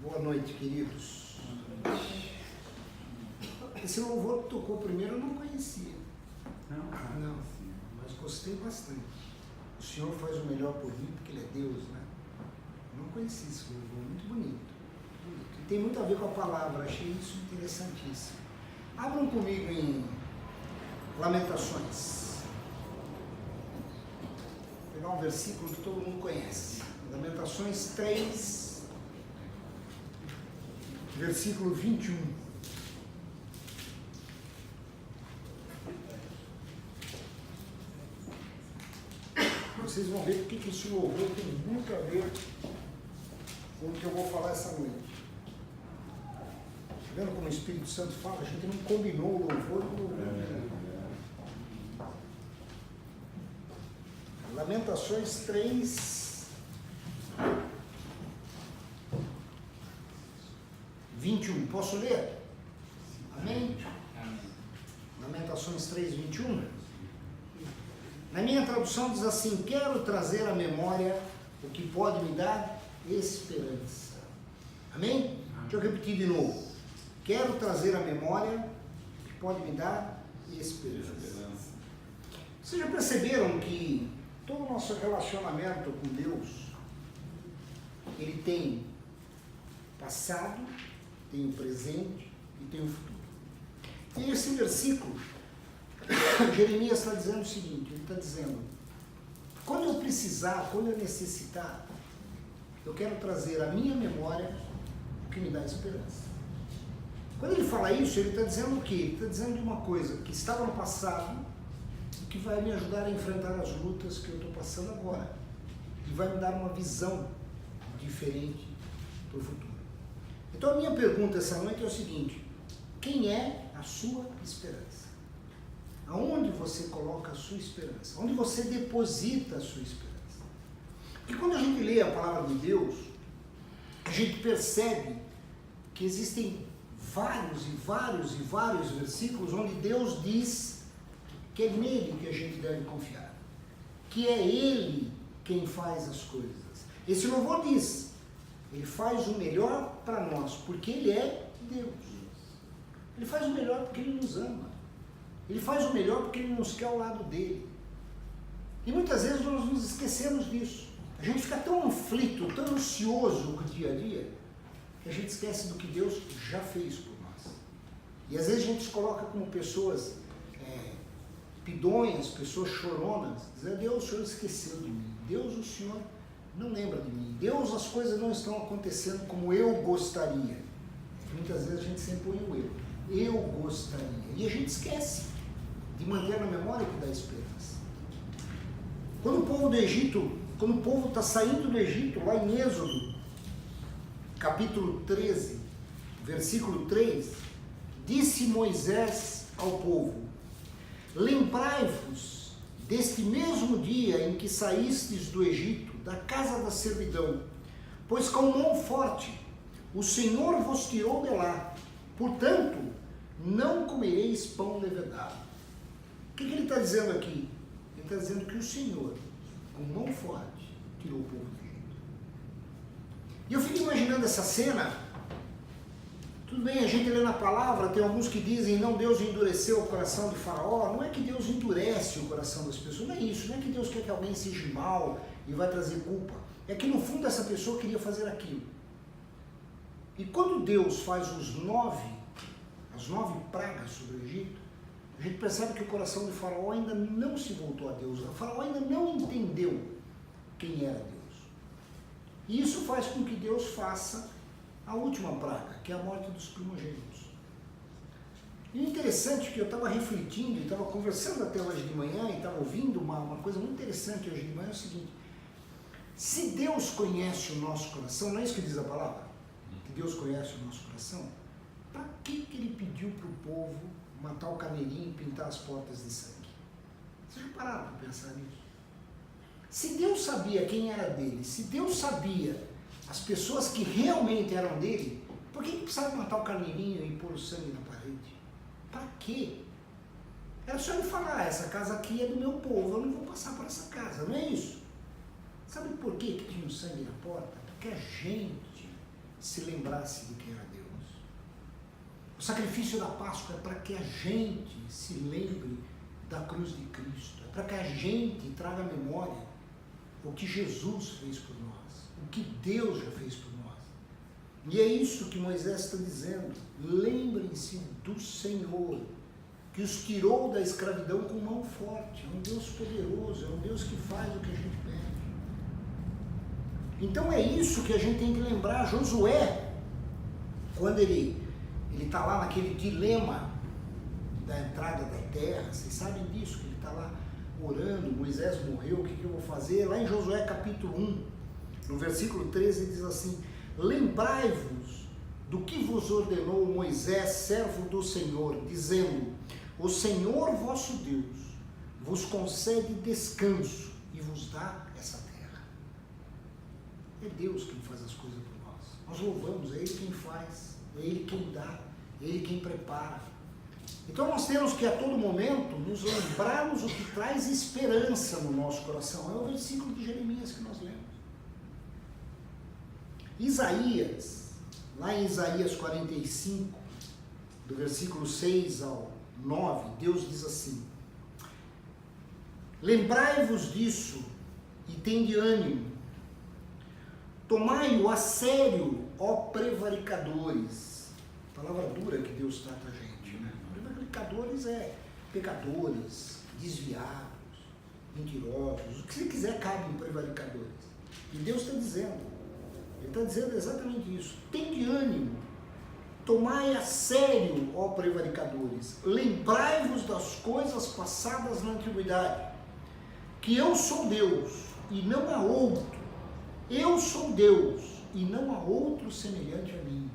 Boa noite, queridos. Esse louvor que tocou primeiro eu não conhecia. Não, mas gostei bastante. O Senhor faz o melhor por mim porque Ele é Deus, né? Eu não conhecia esse louvor, muito bonito. E tem muito a ver com a palavra, achei isso interessantíssimo. Abram comigo em Lamentações. Vou pegar um versículo que todo mundo conhece. Lamentações 3, versículo 21. Vocês vão ver porque esse louvor tem muito a ver com o que eu vou falar essa noite. Tá vendo como o Espírito Santo fala? A gente não combinou o louvor com o louvor. Lamentações 3, 21. Posso ler? Amém? Lamentações 3, 21. Na minha tradução diz assim: quero trazer à memória o que pode me dar esperança. Amém? Deixa eu repetir de novo. Quero trazer à memória o que pode me dar esperança. Vocês já perceberam que todo o nosso relacionamento com Deus, ele tem passado, tem o presente e tem o futuro. E esse versículo, Jeremias está dizendo o seguinte, ele está dizendo, quando eu precisar, quando eu necessitar, eu quero trazer à minha memória o que me dá esperança. Quando ele fala isso, ele está dizendo o quê? Ele está dizendo de uma coisa que estava no passado, que vai me ajudar a enfrentar as lutas que eu estou passando agora. E vai me dar uma visão diferente para o futuro. Então a minha pergunta essa noite é o seguinte: quem é a sua esperança? Aonde você coloca a sua esperança? Onde você deposita a sua esperança? Porque quando a gente lê a palavra de Deus, a gente percebe que existem vários versículos onde Deus diz que é nele que a gente deve confiar, que é Ele quem faz as coisas. Esse louvor diz, Ele faz o melhor para nós, porque Ele é Deus. Ele faz o melhor porque Ele nos ama. Ele faz o melhor porque Ele nos quer ao lado dele. E muitas vezes nós nos esquecemos disso. A gente fica tão aflito, tão ansioso com o dia a dia, que a gente esquece do que Deus já fez por nós. E às vezes a gente se coloca como pessoas pidonhas, pessoas choronas, dizendo: Deus, o Senhor esqueceu de mim. Deus, o Senhor não lembra de mim. Deus, as coisas não estão acontecendo como eu gostaria. Muitas vezes a gente sempre põe o eu gostaria. E a gente esquece de manter na memória que dá esperança. Quando o povo do Egito, quando o povo está saindo do Egito, lá em Êxodo, capítulo 13, versículo 3, disse Moisés ao povo: lembrai-vos deste mesmo dia em que saístes do Egito, da casa da servidão, pois com mão forte o Senhor vos tirou de lá, portanto não comereis pão levedado. O que ele está dizendo aqui? Ele está dizendo que o Senhor, com mão forte, tirou o povo do Egito. E eu fico imaginando essa cena. Tudo bem, a gente lê na palavra, tem alguns que dizem: não, Deus endureceu o coração de Faraó. Não é que Deus endurece o coração das pessoas, não é isso, não é que Deus quer que alguém seja mal e vai trazer culpa. É que no fundo essa pessoa queria fazer aquilo. E quando Deus faz as 9 pragas sobre o Egito, a gente percebe que o coração de Faraó ainda não se voltou a Deus. O Faraó ainda não entendeu quem era Deus. E isso faz com que Deus faça a última praga, que é a morte dos primogênitos. E o interessante é que eu estava refletindo, estava conversando até hoje de manhã, e estava ouvindo uma coisa muito interessante hoje de manhã, é o seguinte: se Deus conhece o nosso coração, não é isso que diz a palavra? Que Deus conhece o nosso coração? Para que Ele pediu para o povo matar o carneirinho e pintar as portas de sangue? Vocês já pararam para pensar nisso? Se Deus sabia quem era dele, se Deus sabia as pessoas que realmente eram dele, por que ele precisava matar o carneirinho e pôr o sangue na parede? Para quê? Era só ele falar: essa casa aqui é do meu povo, eu não vou passar por essa casa, não é isso? Sabe por que tinha o sangue na porta? Porque a gente se lembrasse de quem era Deus. O sacrifício da Páscoa é para que a gente se lembre da cruz de Cristo. É para que a gente traga à memória o que Jesus fez por nós, o que Deus já fez por nós. E é isso que Moisés está dizendo. Lembrem-se do Senhor, que os tirou da escravidão com mão forte. É um Deus poderoso, é um Deus que faz o que a gente pede. Então é isso que a gente tem que lembrar. Josué, quando ele está lá naquele dilema da entrada da terra, vocês sabem disso, que ele está lá orando, Moisés morreu, o que eu vou fazer? Lá em Josué capítulo 1, no versículo 13, ele diz assim: lembrai-vos do que vos ordenou Moisés, servo do Senhor, dizendo: o Senhor vosso Deus vos concede descanso e vos dá essa terra. É Deus quem faz as coisas por nós. Nós louvamos, é Ele quem faz, é Ele quem dá, é Ele quem prepara. Então nós temos que a todo momento nos lembrarmos o que traz esperança no nosso coração. É o versículo de Jeremias que nós lemos. Isaías, lá em Isaías 45, do versículo 6 ao 9, Deus diz assim: lembrai-vos disso e tende ânimo, tomai-o a sério, ó prevaricadores. Palavra dura que Deus trata a gente, né? Prevaricadores é pecadores, desviados, mentirosos, o que você quiser cabe em prevaricadores. E Deus está dizendo, Ele está dizendo exatamente isso: tende ânimo, tomai a sério, ó prevaricadores, lembrai-vos das coisas passadas na antiguidade, que eu sou Deus e não há outro, eu sou Deus e não há outro semelhante a mim.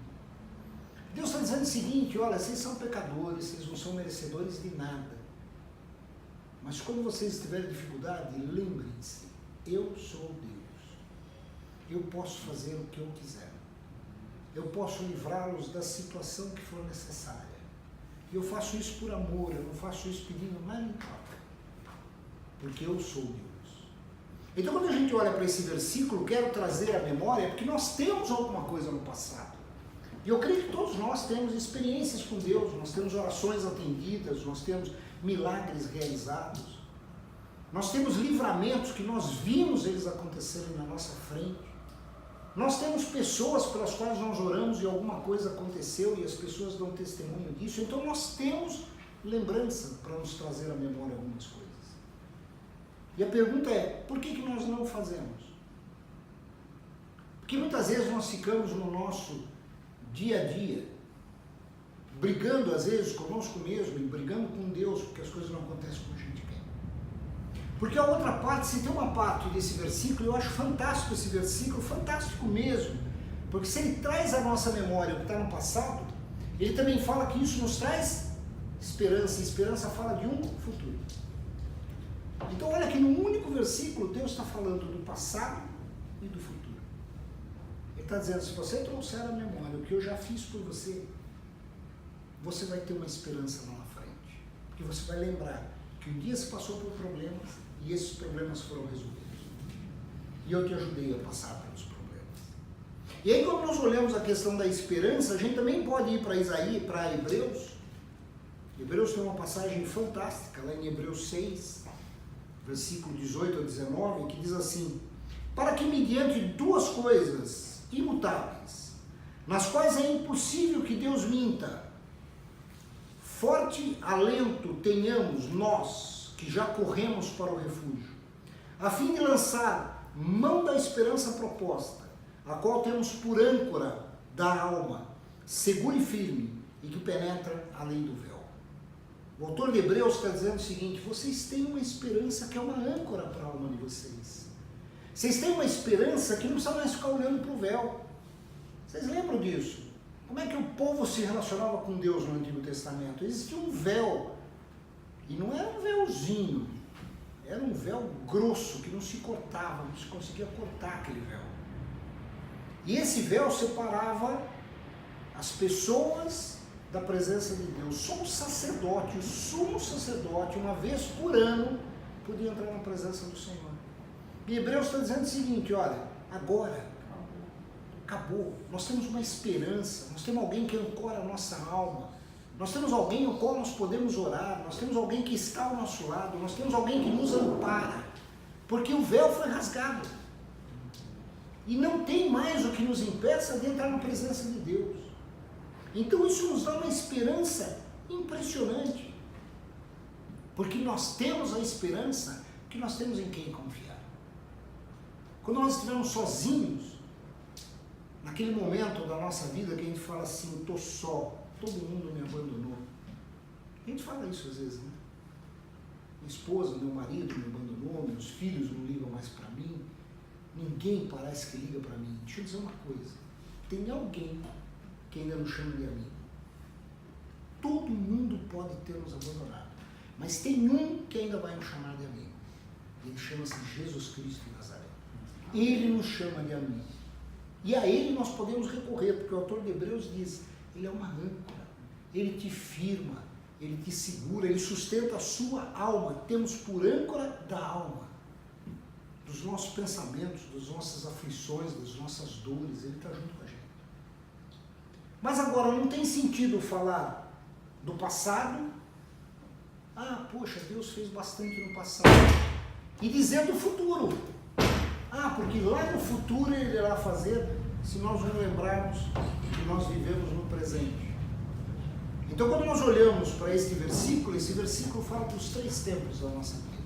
Deus está dizendo o seguinte: olha, vocês são pecadores, vocês não são merecedores de nada, mas quando vocês tiverem dificuldade, lembrem-se, eu sou Deus, eu posso fazer o que eu quiser. Eu posso livrá-los da situação que for necessária. Eu faço isso por amor, eu não faço isso pedindo nada em troca. Porque eu sou Deus. Então quando a gente olha para esse versículo, quero trazer à memória, porque nós temos alguma coisa no passado. E eu creio que todos nós temos experiências com Deus, nós temos orações atendidas, nós temos milagres realizados. Nós temos livramentos que nós vimos eles acontecerem na nossa frente. Nós temos pessoas pelas quais nós oramos e alguma coisa aconteceu e as pessoas dão testemunho disso. Então nós temos lembrança para nos trazer à memória algumas coisas. E a pergunta é, por que nós não fazemos? Porque muitas vezes nós ficamos no nosso dia a dia, brigando às vezes conosco mesmo e brigando com Deus, porque as coisas não acontecem como a gente quer. Porque a outra parte, se tem uma parte desse versículo, eu acho fantástico esse versículo, fantástico mesmo, porque se ele traz à nossa memória o que está no passado, ele também fala que isso nos traz esperança, e esperança fala de um futuro. Então olha que no único versículo Deus está falando do passado e do futuro. Ele está dizendo, se você trouxer à memória o que eu já fiz por você, você vai ter uma esperança lá na frente, porque você vai lembrar que um dia você passou por problemas, e esses problemas foram resolvidos. E eu te ajudei a passar pelos problemas. E aí quando nós olhamos a questão da esperança, a gente também pode ir para Isaías, para Hebreus. Hebreus tem uma passagem fantástica, lá em Hebreus 6, versículo 18 a 19, que diz assim: para que mediante duas coisas imutáveis, nas quais é impossível que Deus minta, forte alento tenhamos nós, que já corremos para o refúgio, a fim de lançar mão da esperança proposta, a qual temos por âncora da alma, segura e firme, e que penetra além do véu. O autor de Hebreus está dizendo o seguinte: vocês têm uma esperança que é uma âncora para a alma de vocês. Vocês têm uma esperança que não precisa mais ficar olhando para o véu. Vocês lembram disso? Como é que o povo se relacionava com Deus no Antigo Testamento? Existia um véu. E não era um véuzinho, era um véu grosso que não se cortava, não se conseguia cortar aquele véu. E esse véu separava as pessoas da presença de Deus. Só o sacerdote, o sumo sacerdote, uma vez por ano, podia entrar na presença do Senhor. E Hebreus está dizendo o seguinte: olha, agora acabou. Nós temos uma esperança, nós temos alguém que ancora a nossa alma, nós temos alguém ao qual nós podemos orar, nós temos alguém que está ao nosso lado, nós temos alguém que nos ampara, porque o véu foi rasgado. E não tem mais o que nos impeça de entrar na presença de Deus. Então isso nos dá uma esperança impressionante, porque nós temos a esperança que nós temos em quem confiar. Quando nós estivermos sozinhos, naquele momento da nossa vida que a gente fala assim, eu estou só, todo mundo me abandonou. A gente fala isso às vezes, né? Minha esposa, meu marido me abandonou, meus filhos não ligam mais para mim, ninguém parece que liga para mim. Deixa eu dizer uma coisa, tem alguém que ainda nos chama de amigo. Todo mundo pode ter nos abandonado, mas tem um que ainda vai nos chamar de amigo. Ele chama-se Jesus Cristo de Nazaré. Ele nos chama de amigo. E a ele nós podemos recorrer, porque o autor de Hebreus diz, ele é uma âncora, ele te firma, ele te segura, ele sustenta a sua alma. Temos por âncora da alma, dos nossos pensamentos, das nossas aflições, das nossas dores, ele está junto com a gente. Mas agora não tem sentido falar do passado, poxa, Deus fez bastante no passado, e dizer do futuro, porque lá no futuro ele irá fazer, se nós não lembrarmos que nós vivemos no presente. Então quando nós olhamos para esse versículo fala dos 3 tempos da nossa vida.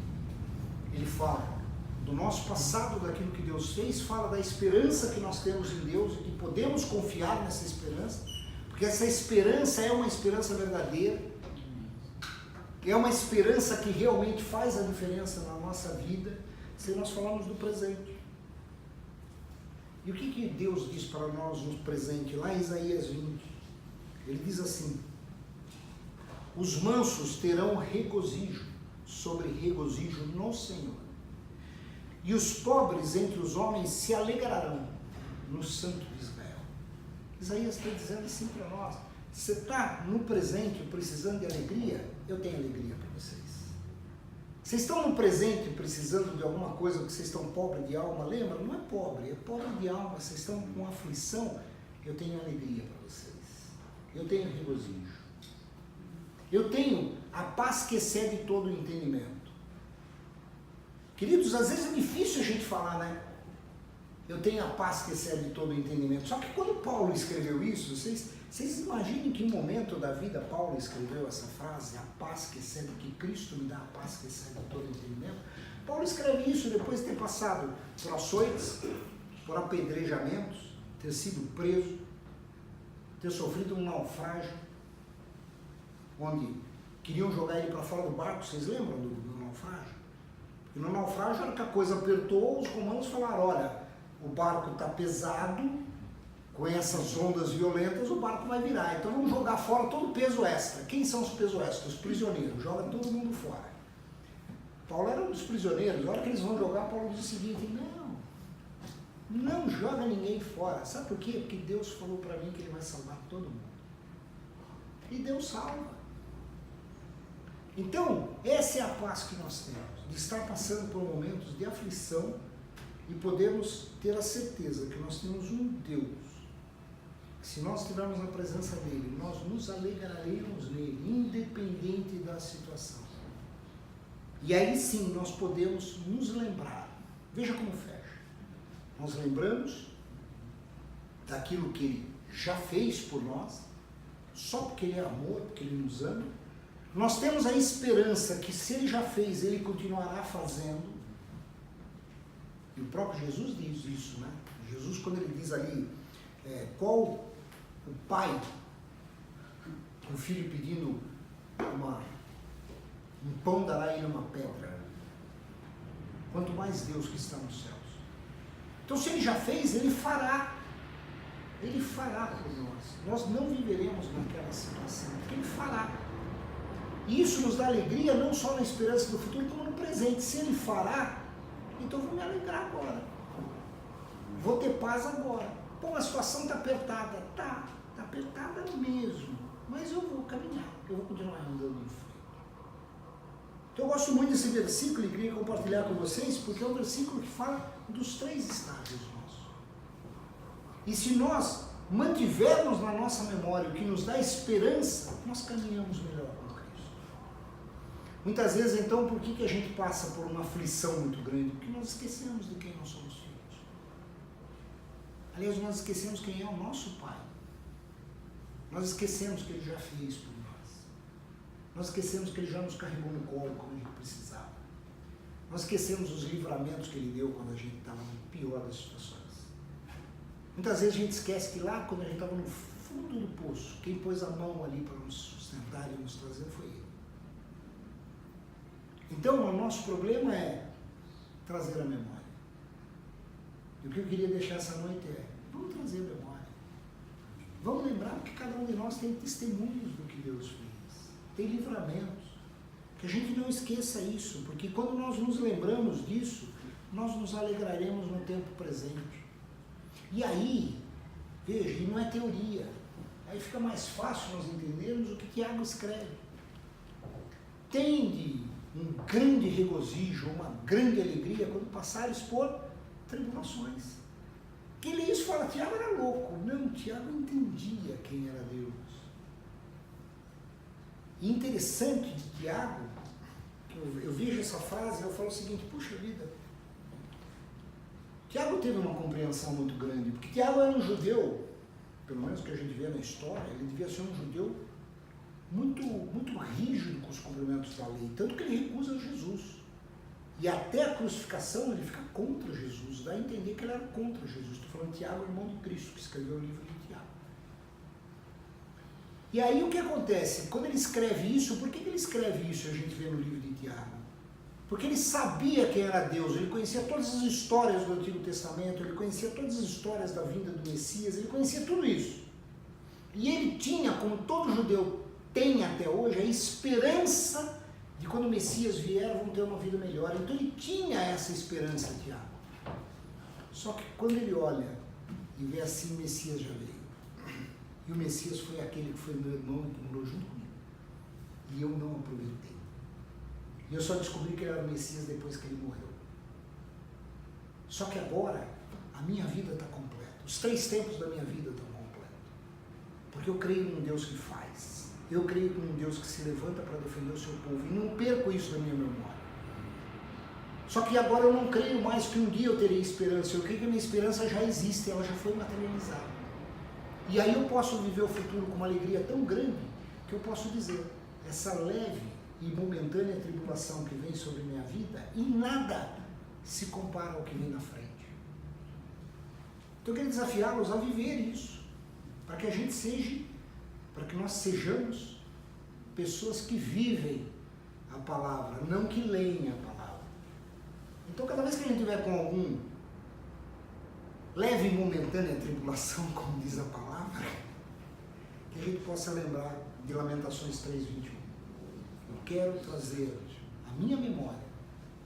Ele fala do nosso passado, daquilo que Deus fez, fala da esperança que nós temos em Deus e que podemos confiar nessa esperança, porque essa esperança é uma esperança verdadeira, é uma esperança que realmente faz a diferença na nossa vida, se nós falarmos do presente. E o que Deus diz para nós no presente? Lá em Isaías 20, ele diz assim, os mansos terão regozijo sobre regozijo no Senhor, e os pobres entre os homens se alegrarão no Santo de Israel. Isaías está dizendo assim para nós, você está no presente precisando de alegria? Eu tenho alegria para vocês. Vocês estão no presente precisando de alguma coisa, porque vocês estão pobres de alma? Lembra? Não é pobre de alma. Vocês estão com aflição? Eu tenho alegria para vocês. Eu tenho regozijo. Eu tenho a paz que excede todo o entendimento. Queridos, às vezes é difícil a gente falar, né? Eu tenho a paz que excede todo o entendimento. Só que quando Paulo escreveu isso, vocês imaginem que momento da vida Paulo escreveu essa frase, a paz que excede, que Cristo me dá a paz que excede todo o entendimento. Paulo escreve isso depois de ter passado por açoites, por apedrejamentos, ter sido preso, ter sofrido um naufrágio, onde queriam jogar ele para fora do barco. Vocês lembram do naufrágio? E no naufrágio, a hora que a coisa apertou, os romanos falaram, olha, o barco está pesado, com essas ondas violentas, o barco vai virar. Então vamos jogar fora todo o peso extra. Quem são os pesos extras? Os prisioneiros. Joga todo mundo fora. Paulo era um dos prisioneiros. Na hora que eles vão jogar, Paulo diz o seguinte, não joga ninguém fora. Sabe por quê? Porque Deus falou para mim que ele vai salvar todo mundo. E Deus salva. Então, essa é a paz que nós temos, de estar passando por momentos de aflição e podermos ter a certeza que nós temos um Deus. Se nós estivermos na presença dele, nós nos alegraremos nele, independente da situação. E aí sim nós podemos nos lembrar. Veja como fecha. Nós lembramos daquilo que ele já fez por nós, só porque ele é amor, porque ele nos ama. Nós temos a esperança que se ele já fez, ele continuará fazendo. E o próprio Jesus diz isso, né? Jesus, quando ele diz ali, qual o pai, o filho pedindo um pão, dará ele uma pedra. Quanto mais Deus que está nos céus. Então, se ele já fez, ele fará. Ele fará por nós. Nós não viveremos naquela situação, porque ele fará. E isso nos dá alegria, não só na esperança do futuro, como no presente. Se ele fará, então eu vou me alegrar agora. Vou ter paz agora. Bom, a situação está apertada. Está apertada mesmo. Mas eu vou caminhar, eu vou continuar andando em frente. Então eu gosto muito desse versículo e queria compartilhar com vocês, porque é um versículo que fala dos 3 estágios nossos. E se nós mantivermos na nossa memória o que nos dá esperança, nós caminhamos melhor com Cristo. Muitas vezes, então, por que a gente passa por uma aflição muito grande? Porque nós esquecemos de quem nós somos filhos. Aliás, nós esquecemos quem é o nosso Pai. Nós esquecemos que Ele já fez por nós. Nós esquecemos que Ele já nos carregou no colo quando a gente precisava. Nós esquecemos os livramentos que Ele deu quando a gente estava no pior das situações. Muitas vezes a gente esquece que lá, quando a gente estava no fundo do poço, quem pôs a mão ali para nos sustentar e nos trazer foi Ele. Então, o nosso problema é trazer a memória. E o que eu queria deixar essa noite é, vamos trazer a memória. Vamos lembrar que cada um de nós tem testemunhos do que Deus fez. Tem livramentos. Que a gente não esqueça isso, porque quando nós nos lembramos disso, nós nos alegraremos no tempo presente. E aí, veja, e não é teoria, aí fica mais fácil nós entendermos o que Tiago escreve. Tende um grande regozijo, uma grande alegria quando passares por tribulações. Quem lê isso fala, Tiago era louco. Não, Tiago entendia quem era Deus. E interessante de Tiago, eu vejo essa frase e eu falo o seguinte, puxa vida, Tiago teve uma compreensão muito grande, porque Tiago era um judeu, pelo menos que a gente vê na história, ele devia ser um judeu muito, muito rígido com os cumprimentos da lei, tanto que ele recusa Jesus. E até a crucificação ele fica contra Jesus, dá a entender que ele era contra Jesus. Estou falando de Tiago, irmão de Cristo, que escreveu o livro de Tiago. E aí o que acontece? Quando ele escreve isso, por que ele escreve isso? A gente vê no livro de Tiago. Porque ele sabia quem era Deus, ele conhecia todas as histórias do Antigo Testamento, ele conhecia todas as histórias da vinda do Messias, ele conhecia tudo isso. E ele tinha, como todo judeu tem até hoje, a esperança de quando o Messias vier, vão ter uma vida melhor. Então ele tinha essa esperança, Tiago. Só que quando ele olha e vê assim, o Messias já veio. E o Messias foi aquele que foi meu irmão e que morou junto comigo. E eu não aproveitei. E eu só descobri que ele era o Messias depois que ele morreu. Só que agora, a minha vida está completa. Os 3 tempos da minha vida estão completos. Porque eu creio num Deus que faz. Eu creio num Deus que se levanta para defender o seu povo. E não perco isso da minha memória. Só que agora eu não creio mais que um dia eu terei esperança. Eu creio que a minha esperança já existe, ela já foi materializada. E aí eu posso viver o futuro com uma alegria tão grande que eu posso dizer, essa leve e momentânea tribulação que vem sobre minha vida, em nada se compara ao que vem na frente. Então eu quero desafiá-los a viver isso, para que a gente seja, para que nós sejamos pessoas que vivem a palavra, não que leem a palavra. Então cada vez que a gente tiver com algum leve e momentânea tribulação, como diz a palavra, que a gente possa lembrar de Lamentações 3:21. Eu quero trazer à minha memória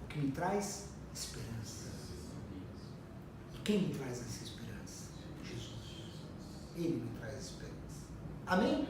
o que me traz esperança. E quem me traz essa esperança? Jesus. Ele me traz esperança. Amém?